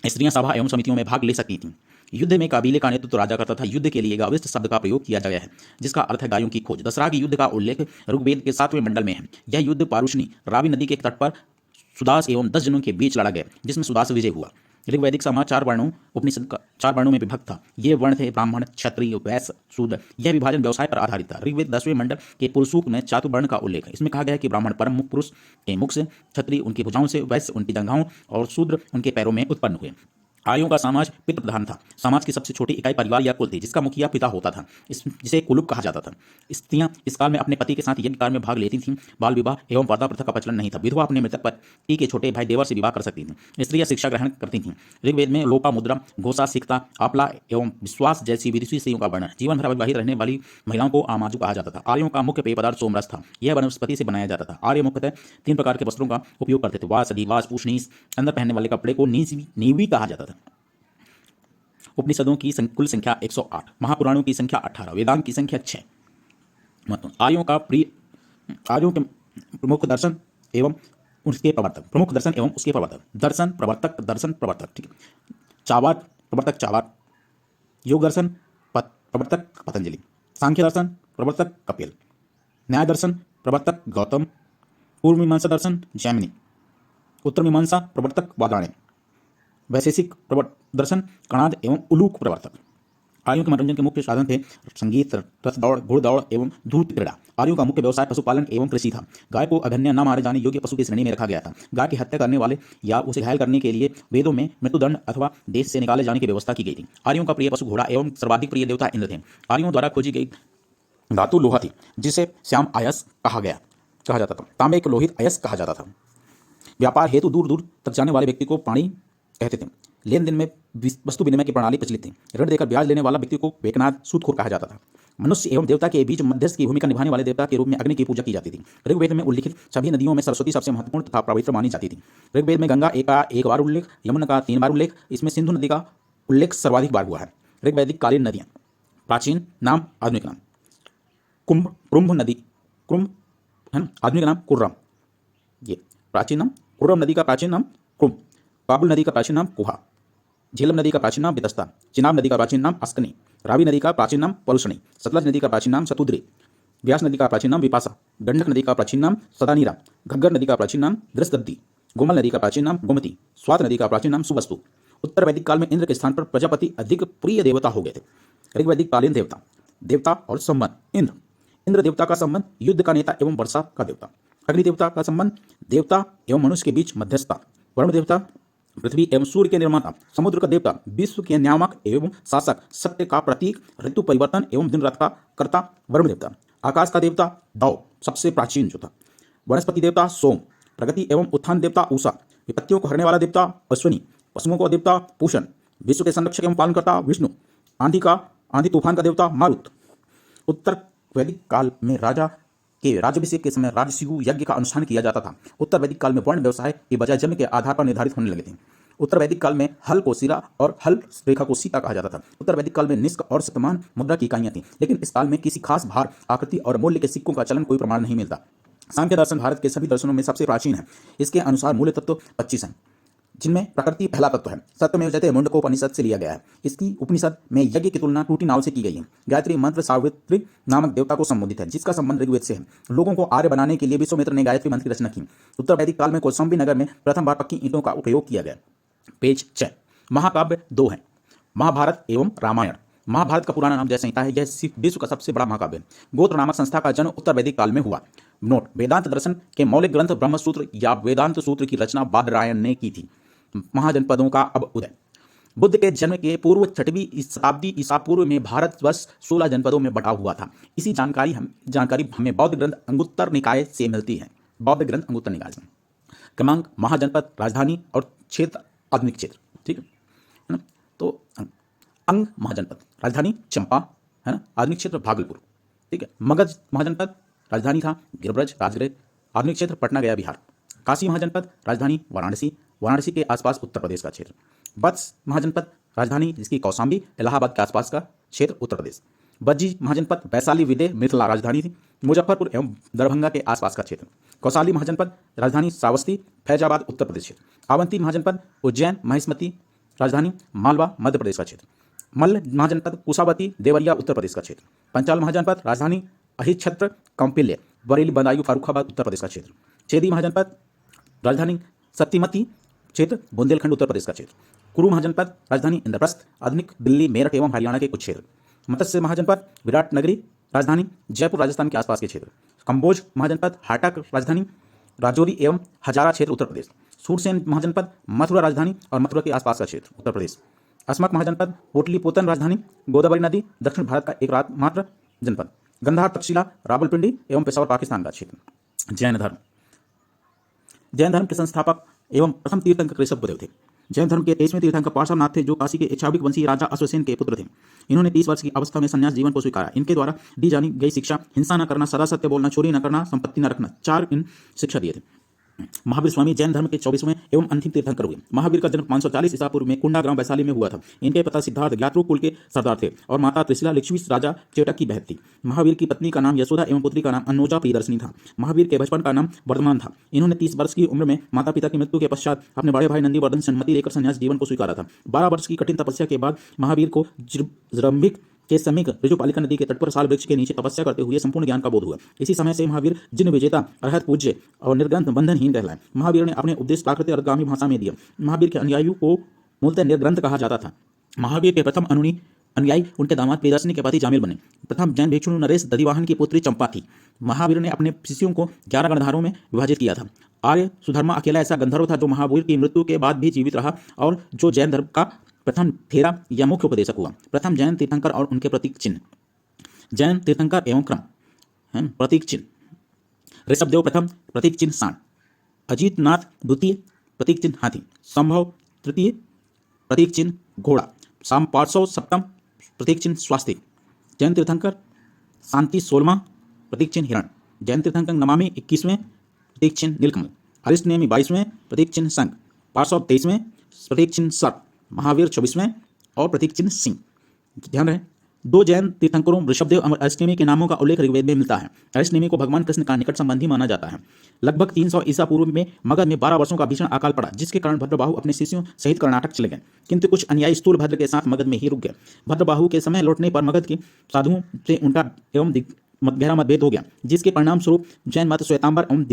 स्त्रियां सभा एवं समितियों में भाग ले सकती थीं। युद्ध में काबिले का नेतृत्व राजा करता था। युद्ध के लिए गाविष्ठ शब्द का प्रयोग किया गया है, जिसका अर्थ है गायों की खोज। दसरा के युद्ध का उल्लेख ऋग्वेद के 7वें मंडल में है। यह युद्ध पारुष्णी रावी नदी के तट पर सुदास एवं 10 जनों के बीच लड़ा गया, जिसमें सुदास विजय हुआ। ऋग्वैदिक समाज 4 वर्णों उपनिषद का 4 वर्णों में विभक्त था। ये वर्ण थे ब्राह्मण, क्षत्रिय, वैश्य, शूद्र। यह विभाजन व्यवसाय पर आधारित था। ऋग्वेद 10वें मंडल के पुरुषूक्त में चातुर्वर्ण का उल्लेख है। इसमें कहा गया है कि ब्राह्मण परम मुख पुरुष के मुख से, क्षत्रिय उनकी भुजाओं से, वैश्य उनकी जंघाओं और शूद्र उनके पैरों में उत्पन्न हुए। आर्यों का समाज पितृ प्रधान था। समाज की सबसे छोटी इकाई परिवार या कुल थी, जिसका मुखिया पिता होता था। जिसे कुलुप कहा जाता था। स्त्रियां इस काल में अपने पति के साथ यज्ञ कार्य में भाग लेती थीं। बाल विवाह एवं पर्दा प्रथा का प्रचलन नहीं था। विधवा अपने मृतक पति के छोटे भाई देवर से विवाह कर सकती थीं। स्त्रियां शिक्षा ग्रहण करती थीं। ऋग्वेद में लोपा मुद्रा, घोषा, सिकता, आपला एवं विश्वास जैसी विदुषी स्त्रियों का वर्णन। जीवन भर अविवाहित रहने वाली महिलाओं को आमाजु कहा जाता था। आर्यों का मुख्य पेय पदार्थ सोमरस था। यह वनस्पति से बनाया जाता था। आर्य मुख्यतः 3 प्रकार के वस्त्रों का उपयोग करते थे। वास, अधिवास, पूषनीस। अंदर पहनने वाले कपड़े को नीवी कहा जाता था। उपनिषदों की कुल संख्या 108, महापुराणों की संख्या 18, वेदांत की संख्या 6। आर्यों के प्रमुख दर्शन एवं उसके प्रवर्तक। दर्शन प्रवर्तक। ठीक है। चावार प्रवर्तक चावार, योग दर्शन प्रवर्तक पतंजलि, सांख्य दर्शन प्रवर्तक कपिल, न्याय दर्शन प्रवर्तक गौतम, पूर्व मीमांसा दर्शन जैमिनी, उत्तर मीमांसा प्रवर्तक वादरायण, वैशेषिक दर्शन कणाद एवं उलूक प्रवर्तक। आर्यों के मनोरंजन के मुख्य साधन थे संगीत, रथ दौड़, घुड़दौड़ एवं धूर्त क्रीड़ा। आर्यों का मुख्य व्यवसाय पशुपालन एवं कृषि था। गाय को अघन्य न मारे जाने योग्य पशु की श्रेणी में रखा गया था। गाय की हत्या करने वाले या उसे घायल करने के लिए वेदों में मृत्युदंड अथवा देश से निकाले जाने की व्यवस्था की गई थी। आर्यों का प्रिय पशु घोड़ा एवं सर्वाधिक प्रिय देवता इंद्र थे। आर्यों द्वारा खोजी गई धातु लोहा थी, जिसे श्याम अयस कहा जाता था। तांबे को लोहित अयस कहा जाता था। व्यापार हेतु दूर दूर तक जाने वाले व्यक्ति को पाणी कहते थे। लेन देन में वस्तु विनिमय की प्रणाली प्रचलित थी। ऋण देकर ब्याज लेने वाला व्यक्ति को वेकनाथ, सूदखोर कहा जाता था। मनुष्य एवं देवता के बीच मध्यस्थ की भूमिका निभाने वाले देवता के रूप में अग्नि की पूजा की जाती थी। ऋग्वेद में उल्लिखित सभी नदियों में सरस्वती सबसे महत्वपूर्ण तथा पवित्र मानी जाती थी। ऋग्वेद में गंगा का 1 बार उल्लेख, यमुना का 3 बार उल्लेख, इसमें सिंधु नदी का उल्लेख सर्वाधिक बार हुआ है। ऋग्वैदिक कालीन नदियाँ, प्राचीन नाम, आधुनिक नाम। कुंभ नदी, कुंभ है ना, आधुनिक नाम कुर्रम। ये प्राचीन नाम कुर्रम नदी का प्राचीन नाम कुंभ। काबुल नदी का प्राचीन नाम कुहा। झेलम नदी का प्राचीन नाम बितस्ता। चिनाब नदी का प्राचीन नाम अस्कनी। रावी नदी का प्राचीन नाम परुषणी। सतलज नदी का प्राचीन नाम सतुद्री। व्यास नदी का प्राचीन नाम विपासा। गंडक नदी का प्राचीन नाम सदानीरा। घग्गर नदी का प्राचीन नाम दृष्टदब्दी। गोमल नदी का प्राचीन नाम गोमती। स्वात नदी का प्राचीन नाम सुवस्तु। उत्तर वैदिक काल में इंद्र के स्थान पर प्रजापति अधिक प्रिय देवता हो गए थे। ऋग्वैदिक कालीन देवता और संबंध। इंद्र देवता का संबंध युद्ध का नेता एवं वर्षा का देवता। अग्नि देवता का संबंध देवता एवं मनुष्य के बीच मध्यस्थता। वरुण देवता पृथ्वी एवं सूर्य के निर्माता। समुद्र का देवता विश्व के नियामक एवं शासक। सत्य का प्रतीक, ऋतु परिवर्तन एवं दिन रात का कर्ता वरुण देवता। आकाश का देवता दौ, सबसे प्राचीन जो था। वनस्पति देवता सोम। प्रगति एवं उत्थान देवता उषा। विपत्तियों को हरने वाला देवता अश्विनी। पशुओं का देवता पूषण। विश्व के संरक्षक एवं पालनकर्ता विष्णु। आंधी तूफान का देवता मारुत। उत्तर वैदिक काल में राजा के राज्याभिषेक के समय राजसूय यज्ञ का अनुष्ठान किया जाता था। उत्तर वैदिक काल में वर्ण व्यवसाय की बजाय जन्म के आधार पर निर्धारित होने लगे थे। उत्तर वैदिक काल में हल को सिरा और हल रेखा को सीता कहा जाता था। उत्तर वैदिक काल में निष्क और शतमान मुद्रा की इकाइयां थीं, लेकिन इस काल में किसी खास भार, आकृति और मूल्य के सिक्कों का चलन कोई प्रमाण नहीं मिलता। सांख्य दर्शन भारत के सभी दर्शनों में सबसे प्राचीन है। इसके अनुसार मूल्य तत्व 25 हैं, जिनमें प्रकृति पहला तत्व है। सत्यमेव जयते मुंडकोपनिषद से लिया गया है। इसकी उपनिषद में यज्ञ की तुलना टूटी नाव से की गई है। गायत्री मंत्र सावित्री नामक देवता को संबोधित है, जिसका संबंध ऋग्वेद से है। लोगों को आर्य बनाने के लिए विश्वामित्र ने गायत्री मंत्र की रचना की। उत्तर वैदिक काल में कौशाम्बी नगर में प्रथम बार पक्की ईंटों का उपयोग किया गया। पेज 6। महाकाव्य 2 हैं, महाभारत एवं रामायण। महाभारत का पुराना नाम जय संहिता है। यह विश्व का सबसे बड़ा महाकाव्य है। गोत्र नामक संस्था का जन्म उत्तर वैदिक काल में हुआ। नोट, वेदांत दर्शन के मौलिक ग्रंथ ब्रह्मसूत्र या वेदांत सूत्र की रचना बादरायण ने की थी। महाजनपदों का अब उदय। बुद्ध के जन्म के पूर्व 6वीं शताब्दी ईसा पूर्व में भारतवर्ष 16 जनपदों में बटा हुआ था। इसी जानकारी हमें बौद्ध ग्रंथ अंगुत्तर निकाय से मिलती है। बौद्ध ग्रंथ अंगुत्तर निकाय से। क्रमांक, महाजनपद, राजधानी और क्षेत्र, आधुनिक क्षेत्र। ठीक है ना। तो अंग महाजनपद, राजधानी चंपा, है ना। आधुनिक क्षेत्र भागलपुर, ठीक है। मगध महाजनपद राजधानी था गिरब्रज राजगृह। आधुनिक क्षेत्र पटना गया बिहार। काशी महाजनपद राजधानी वाराणसी, वाराणसी के आसपास उत्तर प्रदेश का क्षेत्र। वत्स महाजनपद राजधानी जिसकी कौशाम्बी, इलाहाबाद के आसपास का क्षेत्र उत्तर प्रदेश। बज्जी महाजनपद वैशाली विदेह मिथिला राजधानी थी। मुजफ्फरपुर एवं दरभंगा के आसपास का क्षेत्र। कौशाली महाजनपद राजधानी श्रावस्ती फैजाबाद उत्तर प्रदेश क्षेत्र। अवंती महाजनपद उज्जैन महिष्मती राजधानी मालवा मध्य प्रदेश का क्षेत्र। मल्ल महाजनपद कुशावती देवरिया उत्तर प्रदेश का क्षेत्र। पंचाल महाजनपद राजधानी अहिच्छत्र कौंपिल्य बरेली बदायूं फर्रुखाबाद उत्तर प्रदेश का क्षेत्र। छेदी महाजनपद राजधानी सत्यमती क्षेत्र बुंदेलखंड उत्तर प्रदेश का क्षेत्र। कुरु महाजनपद राजधानी इंद्रप्रस्थ आधुनिक दिल्ली मेरठ एवं हरियाणा के कुछ क्षेत्र। मत्स्य महाजनपद विराट नगरी राजधानी जयपुर राजस्थान के आसपास के क्षेत्र। कंबोज महाजनपद हाटा राजधानी राजौरी एवं हजारा क्षेत्र उत्तर प्रदेश। सूरसेन महाजनपद मथुरा राजधानी और मथुरा के आसपास का क्षेत्र उत्तर प्रदेश। अस्मक महाजनपद पोटलीपुत्र राजधानी गोदावरी नदी दक्षिण भारत का एक मात्र जनपद। गंधार तक्षशिला रावलपिंडी एवं पेशावर पाकिस्तान का क्षेत्र। जैन धर्म, जैन धर्म के संस्थापक एवं प्रथम तीर्थंकर ऋषभदेव थे। जैन धर्म के 23वें तीर्थंकर पार्श्वनाथ थे जो काशी के इच्छाभिक वंशी राजा अश्वसेन के पुत्र थे। इन्होंने 30 वर्ष की अवस्था में संन्यास जीवन को स्वीकारा। इनके द्वारा दी जानी गई शिक्षा हिंसा न करना, सदा सत्य बोलना, चोरी न करना, संपत्ति न रखना, 4 इन शिक्षा दिए थे। महावीर स्वामी जैन धर्म के 24वें एवं अंतिम तीर्थंकर हुए। महावीर का जन्म 540 ईसा पूर्व में कुंडा ग्राम वैशाली में हुआ था। इनके पिता सिद्धार्थ ज्ञातृ कुल के सरदार थे और माता त्रिशिला लिच्छवी राजा चेटक की बहन थी। महावीर की पत्नी का नाम यशोदा एवं पुत्री का नाम अन्नोजा प्रियदर्शिनी था। महावीर के बचपन का नाम वर्धमान था। इन्होंने 30 वर्ष की उम्र में माता पिता की मृत्यु के पश्चात अपने बड़े भाई नंदीवर्धन से अनुमति लेकर संन्यास जीवन को स्वीकारा था। 12 वर्ष की कठिन तपस्या के बाद महावीर को जृंभिक के समीप ऋजुपालिका नदी के तट पर साल वृक्ष के नीचे तपस्या करते हुए संपूर्ण ज्ञान का बोध हुआ। इसी समय से महावीर जिन विजेता अरहत पूज्य और निर्ग्रंथ बंधनहीन कहलाए। महावीर ने अपने उपदेश प्राकृत अर्धगामी भाषा में दिया। महावीर के अनुयायियों को मूलतः निर्ग्रंथ कहा जाता था। महावीर के प्रथम अनुयायी उनके दामाद प्रियदर्शनी के पति जामिल बने। प्रथम जैन भिक्षु नरेश दधिवाहन की पुत्री चंपा थी। महावीर ने अपने शिष्यों को 11 गणधारों में विभाजित किया था। आर्य सुधर्मा अकेला ऐसा गंधर्व था जो महावीर की मृत्यु के बाद भी जीवित रहा और जो जैन धर्म का प्रथम थेरा या मुख्य उपदेशक हुआ। प्रथम जैन तीर्थंकर और उनके प्रतीक चिन्ह। जैन तीर्थंकर एवं क्रम प्रतीक चिन्ह। ऋषभदेव प्रथम प्रतीक चिन्ह सांड। अजीतनाथ द्वितीय प्रतीक चिन्ह हाथी। संभव तृतीय प्रतीक चिन्ह घोड़ा। शाम पार्श्व सप्तम प्रतीक चिन्ह स्वास्तिक। जैन तीर्थंकर शांति 16वां प्रतीक चिन्ह हिरण। जैन तीर्थंकर नमामि 21वें प्रतीक चिन्ह नीलकमल। अरिष्टनेमि 22वें प्रतीक चिन्ह शंख। पार्श्व 23वें प्रतीक चिन्ह सर्प। महावीर 24वें और प्रतीक चिन्ह सिंह। ध्यान रहे 2 जैन तीर्थंकरों ऋषभदेव और अरिष्टनेमि के नामों का उल्लेख ऋग्वेद में मिलता है। अरिष्टनेमि को भगवान कृष्ण का निकट संबंधी माना जाता है। लगभग 300 ईसा पूर्व में मगध में 12 वर्षों का भीषण अकाल पड़ा जिसके कारण भद्रबाहु अपने शिष्यों सहित कर्नाटक चले गए, किंतु कुछ अनुयायी स्थूल भद्र के साथ मगध में ही रुक गए। भद्रबाहु के समय लौटने पर मगध के साधुओं से उनका एवं गहरा मतभेद हो गया जिसके परिणाम स्वरूप जैन मत श्वेतांबर एवं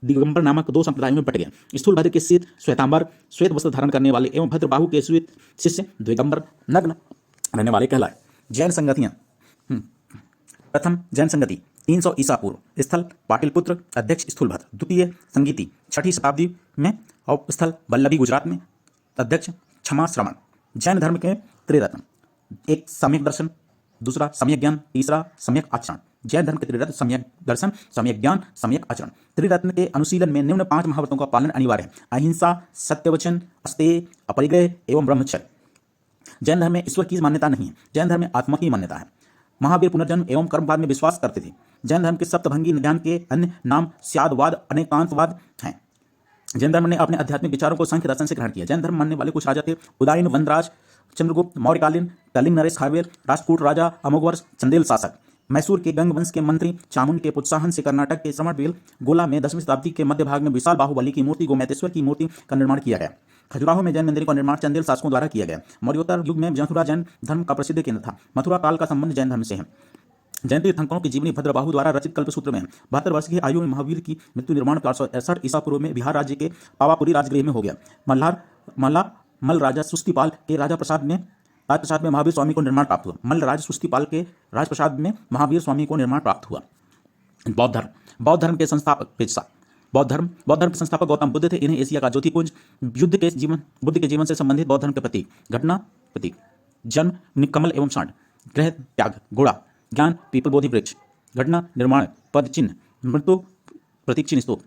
दिगंबर नामक 2 संप्रदायों में बट गया। स्थूल भद्र के शिष्य श्वेतांबर श्वेत वस्त्र धारण करने वाले एवं भद्रबाहु के श्वेत शिष्य दिगंबर नग्न रहने वाले कहलाए। जैन संगतियां। प्रथम जैन संगति 300 ईसा पूर्व। स्थल पाटिलपुत्र, अध्यक्ष स्थूलभद्र। द्वितीय संगीति 6वीं शताब्दी में और स्थल वल्लभी गुजरात में, अध्यक्ष क्षमा श्रवण। जैन धर्म के त्रिरत्न, एक सम्यक दर्शन, दूसरा सम्यक ज्ञान, तीसरा सम्यक आचरण। जैन धर्म के त्रिरत्न सम्यक दर्शन, सम्यक ज्ञान, सम्यक आचरण। त्रिरत्न के अनुशीलन में निम्न 5 महाव्रतों का पालन अनिवार्य है। अहिंसा, सत्यवचन, अस्तेय, अपरिग्रह एवं ब्रह्मचर्य। जैन धर्म में ईश्वर की मान्यता नहीं है। जैन धर्म में आत्मा की मान्यता है। महावीर पुनर्जन्म एवं कर्मवाद में विश्वास करते थे। जैन धर्म के सप्तभंगी ज्ञान के अन्य नाम स्यादवाद, अनेकांतवाद हैं। जैन धर्म ने अपने आध्यात्मिक विचारों को सांख्य दर्शन से ग्रहण किया। जैन धर्म मानने वाले कुछ राजा थे उदयन वनराज, चंद्रगुप्त मौर्यकालीन, कलिंग नरेश खारवेल, राजपूत राजा अमोघवर्ष, चंदेल शासक, मैसूर के गंग वंश के मंत्री चामुंड के प्रोत्साहन से कर्नाटक के श्रवणबेल गोला में 10वीं शताब्दी के मध्य भाग में विशाल बाहुबली की मूर्ति गोमतेश्वर की मूर्ति का निर्माण किया गया। खजुराहो में जैन मंदिर का निर्माण चंदेल शासकों द्वारा किया गया। मौर्योत्तर युग में मथुरा जैन धर्म का प्रसिद्ध केंद्र था। मथुरा काल का संबंध जैन धर्म से है। जैन तीर्थंकरों की जीवनी भद्रबाहु द्वारा रचित कल्पसूत्र में है। 72 वर्ष की आयु में महावीर की मृत्यु निर्माण 461 ईसा पूर्व में बिहार राज्य के पावापुरी राजगृह में हो गया। मल्ल राजा सुस्तिपाल के राजप्रसाद में महावीर स्वामी को निर्माण प्राप्त हुआ। मल्ल राज सुस्तिपाल के राजप्रसाद में महावीर स्वामी को निर्माण प्राप्त हुआ। बौद्ध धर्म के संस्थापक पेशा। बौद्ध धर्म के संस्थापक गौतम बुद्ध थे। इन्हें एशिया का ज्योतिपुंज बुद्ध के जीवन से संबंधित बौद्ध धर्म के प्रतीक घटना प्रतीक जन्म कमल एवं सांड, ग्रह त्याग घोड़ा, ज्ञान पीपल बोधि वृक्ष, घटना निर्माण पद चिन्ह, मृत्यु प्रतीक चिन्ह स्तूप।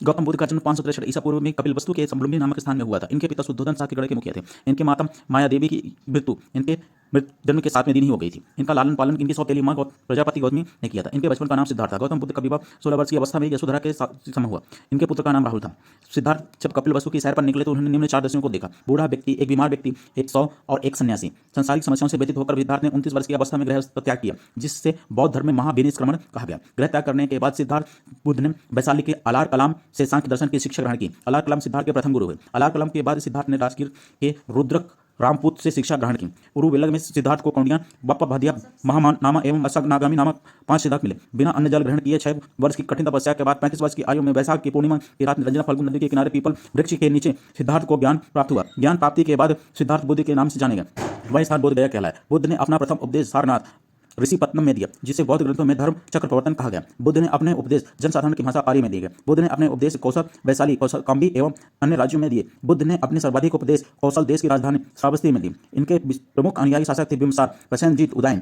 गौतम बुद्ध का जन्म 563 ईसा पूर्व में कपिल वस्तु के संबलुम्बी नामक स्थान में हुआ था। इनके पिता शुद्धोधन शाक्य गढ़ के मुखिया थे। इनके माता माया देवी की मृत्यु इनके मृत जन्म के 7वें दिन ही हो गई थी। इनका लालन पालन इनकी सौतेली माँ प्रजापति गौतमी ने किया था। इनके बचपन का नाम सिद्धार्थ था। गौतम बुद्ध का विवाह 16 वर्ष की अवस्था में यशोधरा के समय हुआ। इनके पुत्र का नाम राहुल था। सिद्धार्थ जब कपिल वस्तु की सैर पर निकले तो उन्होंने निम्न 4 दस्युओं को देखा: बूढ़ा व्यक्ति, एक बीमार व्यक्ति, एक 100 और एक सन्यासी। संसारिक समस्याओं से व्यतीत होकर सिद्धार्थ ने 29 वर्ष की अवस्था में गृह त्याग किया, जिससे बौद्ध धर्म में महाविनिष्क्रमण कहा गया। गृह त्याग करने के बाद सिद्धार्थ बुद्ध ने वैशाली के अलार कलाम से सांख्य दर्शन की शिक्षा ग्रहण की। अलार कलाम सिद्धार्थ के प्रथम गुरु हुए। अलार कलाम के बाद सिद्धार्थ ने राजगीर के रुद्रक रामपूत से शिक्षा ग्रहण की। उरुवेलग में सिद्धार्थ को कौंडिया, बप्पा भादिया, महामान नामा एवं असगनागामी नामक 5 सिद्धार्थ मिले। बिना अन्न जल ग्रहण किए 6 वर्ष की कठिन तपस्या के बाद 35 वर्ष की आयु में वैशाख की पूर्णिमा की रात में रंजना फाल्गुन नदी के किनारे पीपल वृक्ष के नीचे सिद्धार्थ को ज्ञान प्राप्त हुआ। ज्ञान प्राप्ति के बाद सिद्धार्थ बुद्ध के नाम से जाने गए। वह स्थान बोध गया कहलाया। बुद्ध ने अपना प्रथम उपदेश सारनाथ ऋषिपत्तनम में दिया, जिसे बौद्ध ग्रंथों में धर्म चक्र प्रवर्तन कहा गया। बुद्ध ने अपने उपदेश जनसाधारण की भाषा पाली में दिए गए। बुद्ध ने अपने उपदेश कौशल, वैशाली, कौशाम्बी एवं अन्य राज्यों में दिए। बुद्ध ने अपने सर्वाधिक उपदेश कौशल देश की राजधानी श्रावस्ती में दी। इनके प्रमुख अनुयायी शासक थे बिम्बिसार, प्रसेनजीत, उदयन।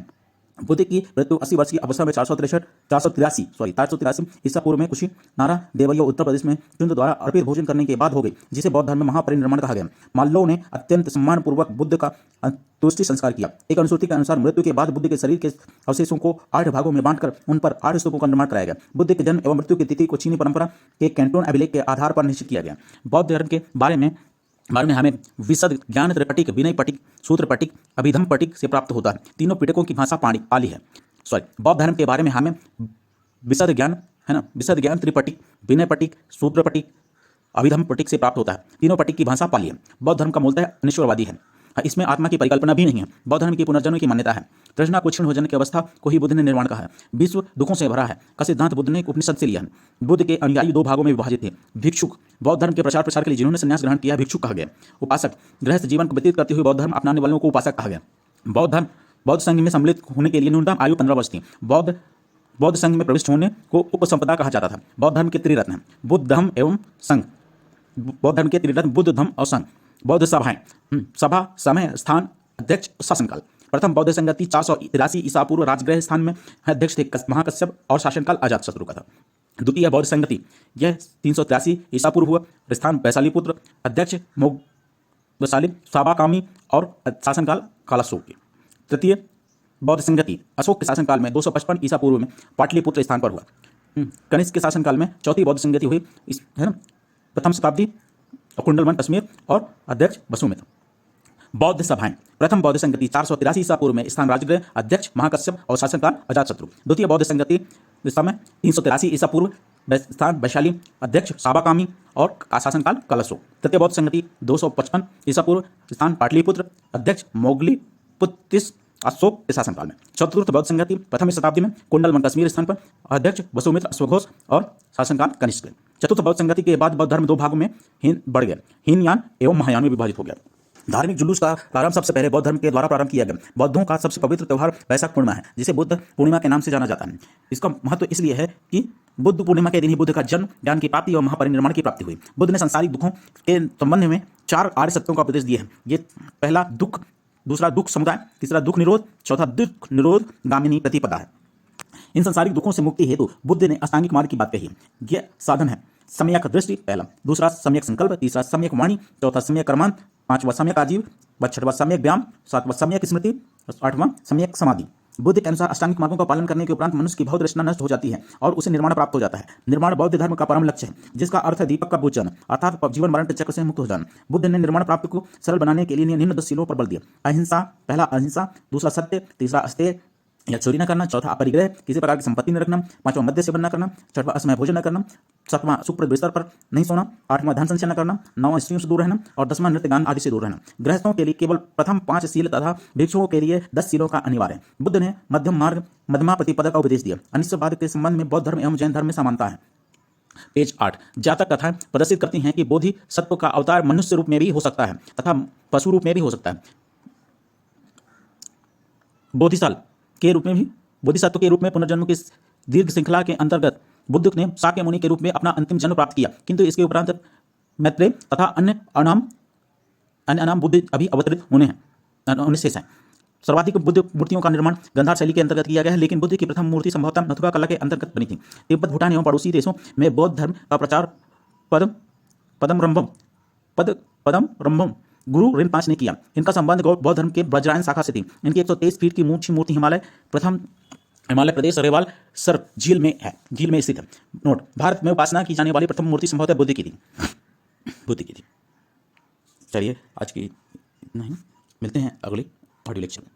बुद्ध की मृत्यु 80 वर्ष की अवस्था में 483 ईसा पूर्व में कुशी नारा देवयो उत्तर प्रदेश में चुंद द्वारा अर्पित भोजन करने के बाद हो गई, जिसे बौद्ध धर्म में महापरिनिर्वाण कहा गया। माल्लो ने अत्यंत सम्मानपूर्वक बुद्ध का अंत्येष्टि संस्कार किया। एक अनुश्रुति के अनुसार मृत्यु के बाद बुद्ध के शरीर के अवशेषों को 8 भागों में बांटकर उन पर 8 स्तूपों का निर्माण कराया गया। बुद्ध के जन्म एवं मृत्यु की तिथि को चीनी परंपरा के कैंटोन अभिलेख के आधार पर निश्चित किया गया। बौद्ध धर्म के बारे में हमें विशद ज्ञान त्रिपटिक, विनय पटिक, सूत्र पटिक, अभिधम पटिक से प्राप्त होता है। तीनों पिटकों की भाषा पाली है। बौद्ध धर्म के बारे में हमें विशद ज्ञान, है ना, विशद ज्ञान त्रिपटिक, विनय पटिक, सूत्र पटिक, अभिधम पटिक से प्राप्त होता है। तीनों पटिक की भाषा पाली है। बौद्ध धर्म का मूलतः अनिश्वरवादी है। इसमें आत्मा की परिकल्पना भी नहीं है। बौद्ध धर्म की पुनर्जन्म की मान्यता है। तृष्णा को क्षीण हो जाने की अवस्था को ही बुद्ध ने निर्वाण कहा है। विश्व दुखों से भरा है का सिद्धांत बुद्ध ने उपनिषद से लिया है। बुद्ध के अनुयायी 2 भागों में विभाजित थे। भिक्षुक, बौद्ध धर्म के प्रचार प्रसार के लिए जिन्होंने संन्यास ग्रहण किया, भिक्षुक कहा गया। उपासक, गृहस्थ जीवन को व्यतीत करते हुए बौद्ध धर्म अपनाने वालों को उपासक कहा गया। बौद्ध संघ में सम्मिलित होने के लिए न्यूनतम आयु 15 वर्ष थी। बौद्ध संघ में प्रविष्ट होने को उपसंपदा कहा जाता था। बौद्ध धर्म के त्रिरत्न हैं: बुद्ध, धम्म एवं संघ। बौद्ध धर्म के त्रिरत्न बुद्ध, धम्म और संघ। बौद्ध सभाएं: सभा, समय, स्थान, अध्यक्ष, शासनकाल। प्रथम बौद्ध संगति 483 ईसा पूर्व राजगृह स्थान में अध्यक्ष थे महाकश्यप और शासनकाल अजातशत्रु का था। द्वितीय बौद्ध संगति यह 383 ईसा पूर्व हुआ। स्थान वैशालीपुत्र, अध्यक्ष वैशाली, साबाकामी और शासनकाल कालाशोक। तृतीय बौद्ध संगति अशोक के शासनकाल में 255 ईसा पूर्व में पाटलिपुत्र स्थान पर हुआ। कनिष्क के शासनकाल में चौथी बौद्ध संगति हुई, है ना, प्रथम शताब्दी, कुंडलवन कश्मीर और अध्यक्ष वसुमित्र। बौद्ध सभाएं: प्रथम बौद्ध संगति 483 ईसा पूर्व में स्थान राजगृह, अध्यक्ष महाकश्यप और शासनकाल अजातशत्रु। द्वितीय बौद्ध संगति समय 383 ईसा पूर्व, स्थान वैशाली, अध्यक्ष साबाकामी और शासनकाल कलशोक। तृतीय बौद्ध संगति 255 ईसा पूर्व, स्थान पाटलिपुत्र, अध्यक्ष मोगलीपुत्तिस अशोक के शासनकाल में। चतुर्थ बौद्ध संगति प्रथम शताब्दी में कुंडलवन कश्मीर स्थान पर, अध्यक्ष वसुमित्र अश्वघोष और शासनकाल कनिष्क। चतुर्थ बौद्ध संगति के बाद बौद्ध धर्म 2 भागों में बढ़ गया, हीनयान एवं महायान में विभाजित हो गया। धार्मिक जुलूस का प्रारंभ सबसे पहले बौद्ध धर्म के द्वारा प्रारंभ किया गया। बौद्धों का सबसे पवित्र त्यौहार वैशाख पूर्णिमा है, जिसे बुद्ध पूर्णिमा के नाम से जाना जाता है। इसका महत्व इसलिए है कि बुद्ध पूर्णिमा के दिन ही बुद्ध का जन्म, ज्ञान की प्राप्ति और महापरिनिर्वाण की प्राप्ति हुई। बुद्ध ने सांसारिक दुखों के संबंध में 4 आर्य सत्यों का उपदेश दिया है। ये पहला दुख, दूसरा दुख समुदाय, तीसरा दुख निरोध, चौथा दुख निरोध गामिनी प्रतिपदा है। इन संसारिक दुखों से मुक्ति हेतु बुद्ध ने अष्टांगिक मार्ग की बात कही है। यह साधन है: सम्यक दृष्टि पहला, दूसरा सम्यक संकल्प, तीसरा सम्यक वाणी, चौथा सम्यक कर्मांत, 5वां सम्यक आजीव, 6वां सम्यक व्यायाम, 7वां सम्यक स्मृति, 8वां सम्यक समाधि। बुद्ध के अनुसार अष्टांगिक मार्गों का पालन करने के उपरांत मनुष्य की भौतिक रचना नष्ट हो जाती है और उसे निर्वाण प्राप्त हो जाता है। निर्वाण बौद्ध धर्म का परम लक्ष्य है, जिसका अर्थ है दीपक का बुझ जाना, अर्थात जीवन मरण के चक्र से मुक्त हो जाना। बुद्ध ने निर्वाण प्राप्ति को सरल बनाने के लिए निम्न 10 शीलों पर बल दिया: अहिंसा, पहला अहिंसा, दूसरा सत्य, तीसरा अस्तेय या चोरी न करना, चौथा अपरिग्रह, किसी प्रकार की संपत्ति न रखना, 5वां मद्य सेवन न करना, 6वां असमय भोजन न करना, 7वां सुप्रद बिस्तर पर नहीं सोना, 8वां धन संचय न करना, 9वां स्त्रियों से दूर रहना और 10वां नृत्य गान आदि से दूर रहना। गृहस्थों के लिए केवल प्रथम 5 शील तथा भिक्षुओं के लिए 10 शीलों का अनिवार्य है। बुद्ध ने मध्यम मार्ग, मध्यमा प्रतिपदा का उपदेश दिया। अनिश्चयवाद के संबंध में बौद्ध धर्म एवं जैन धर्म में समानता है। पेज 8 जातक कथाएं प्रदर्शित करती हैं कि बोधि सत्व का अवतार मनुष्य रूप में भी हो सकता है तथा पशु रूप में भी हो सकता है। बोधिसत्व के रूप में पुनर्जन्म की दीर्घ श्रृंखला के अंतर्गत बुद्ध ने शाक्य मुनि के रूप में अपना अंतिम जन्म प्राप्त किया, किंतु इसके उपरांत मैत्रेय तथा अन्य अनाम बुद्ध अभी अवतरित होने शेष हैं। सर्वाधिक बुद्ध मूर्तियों का निर्माण गंधार शैली के अंतर्गत किया गया है, लेकिन बुद्ध की प्रथम मूर्ति संभवतः नथुका कला के अंतर्गत बनी थी। तिब्बत, भूटान एवं पड़ोसी देशों में बौद्ध धर्म का प्रचार पदम रंभम गुरु रिनपांच ने किया। इनका संबंध बौद्ध धर्म के वज्रायन शाखा से थी। इनकी 123 फीट की ऊंची मूर्ति हिमालय प्रदेश रेवाल सर झील में स्थित है। नोट, भारत में उपासना की जाने वाली प्रथम मूर्ति संभवतः बुद्ध की थी। चलिए आज की इतना ही, मिलते हैं अगले ऑडियो लेक्चर में।